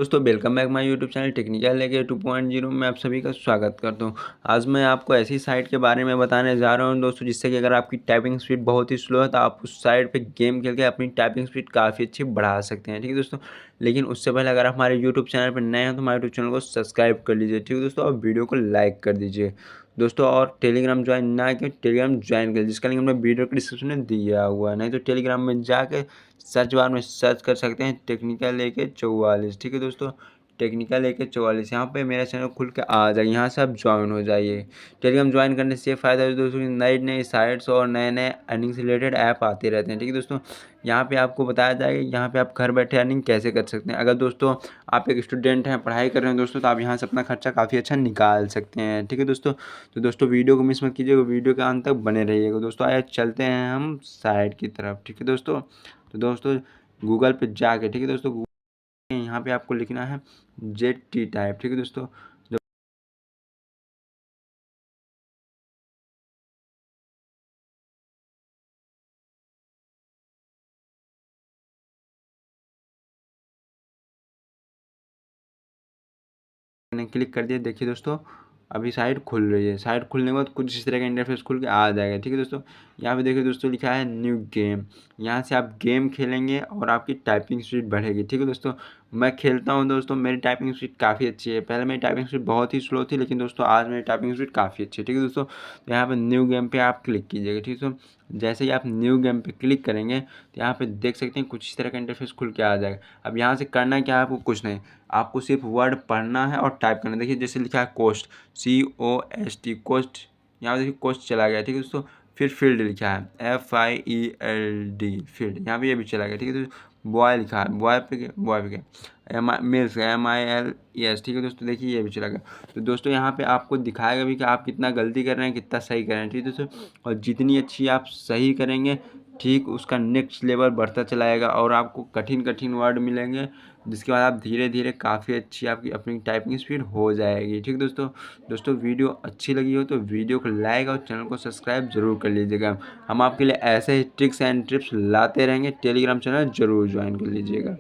दोस्तों welcome back my YouTube channel technical लेके 2.0 में आप सभी का स्वागत करता हूं। आज मैं आपको ऐसी साइट के बारे में बताने जा रहा हूं दोस्तों, जिससे कि अगर आपकी टाइपिंग स्पीड बहुत ही स्लो है तो आप उस साइट पे गेम खेल के अपनी टाइपिंग स्पीड काफ़ी अच्छी बढ़ा सकते हैं। ठीक है दोस्तों, लेकिन उससे पहले अगर आप हमारे यूट्यूब चैनल पर नए हैं तो हमारे यूट्यूब चैनल को सब्सक्राइब कर लीजिए। ठीक है दोस्तों, और वीडियो को लाइक कर दीजिए दोस्तों। और टेलीग्राम ज्वाइन ना किया टेलीग्राम ज्वाइन कर, जिसका लिंक हमने वीडियो के डिस्क्रिप्शन में दिया हुआ है। नहीं तो टेलीग्राम में जाके सर्च बार में सर्च कर सकते हैं टेक्निकल AK 44। ठीक है दोस्तों, टेक्निकल AK 44 यहाँ पे मेरा चैनल खुल के आ जाएगा, यहाँ से आप ज्वाइन हो जाइए। टेलीग्राम ज्वाइन करने से ये फ़ायदा है दोस्तों, नई नई साइट्स और नए नए अर्निंग से रिलेटेड ऐप आते रहते हैं। ठीक है दोस्तों, यहाँ पे आपको बताया जाएगा यहाँ पे आप घर बैठे अर्निंग कैसे कर सकते हैं। अगर दोस्तों आप एक स्टूडेंट हैं, पढ़ाई कर रहे हैं दोस्तों, तो आप यहाँ से अपना खर्चा काफ़ी अच्छा निकाल सकते हैं। ठीक है दोस्तों, तो दोस्तों वीडियो को मिस मत कीजिएगा, वीडियो के अंत तक बने रहिएगा दोस्तों। आइए चलते हैं हम साइट की तरफ। ठीक है दोस्तों, तो दोस्तों गूगल पे जाके, ठीक है दोस्तों, यहाँ पे आपको लिखना है ZT टाइप। ठीक है दोस्तों, मैंने क्लिक कर दिया। देखिए दोस्तों अभी साइट खुल रही है। साइट खुलने के बाद कुछ इस तरह का इंटरफेस खुल के आ जाएगा। ठीक है दोस्तों, यहाँ पे देखिए दोस्तों लिखा है न्यू गेम। यहाँ से आप गेम खेलेंगे और आपकी टाइपिंग स्पीड बढ़ेगी। ठीक है दोस्तों, मैं खेलता हूँ दोस्तों, मेरी टाइपिंग स्पीड काफ़ी अच्छी है। पहले मेरी टाइपिंग स्पीड बहुत ही स्लो थी, लेकिन दोस्तों आज मेरी टाइपिंग स्पीड काफ़ी अच्छी है। ठीक है दोस्तों, तो यहाँ पर न्यू गेम पे आप क्लिक कीजिएगा। ठीक है, जैसे ही आप न्यू गेम पे क्लिक करेंगे तो यहाँ पे देख सकते हैं कुछ इस तरह का इंटरफेस खुल के आ जाएगा। अब यहाँ से करना क्या है, आपको कुछ नहीं, आपको सिर्फ वर्ड पढ़ना है और टाइप करना है। देखिए जैसे लिखा है कोस्ट, COST कोस्ट, यहाँ पे देखिए कोस्ट चला गया। ठीक है दोस्तों, फिर फील्ड लिखा है FIELD फील्ड, यहाँ पे ये भी चला गया। ठीक है दोस्तों, बॉय लिखा है, बॉय पे गया, मेल्स MILES। ठीक है दोस्तों, देखिए ये भी चला गया। तो दोस्तों यहाँ पे आपको दिखाएगा भी कि आप कितना गलती कर रहे हैं, कितना सही कर रहे हैं। ठीक है दोस्तों, और जितनी अच्छी आप सही करेंगे ठीक उसका नेक्स्ट लेवल बढ़ता चलाएगा और आपको कठिन कठिन वर्ड मिलेंगे, जिसके बाद आप धीरे धीरे काफ़ी अच्छी आपकी अपनी टाइपिंग स्पीड हो जाएगी। ठीक दोस्तों, वीडियो अच्छी लगी हो तो वीडियो को लाइक और चैनल को सब्सक्राइब जरूर कर लीजिएगा। हम आपके लिए ऐसे ही ट्रिक्स एंड टिप्स लाते रहेंगे। टेलीग्राम चैनल जरूर ज्वाइन कर लीजिएगा।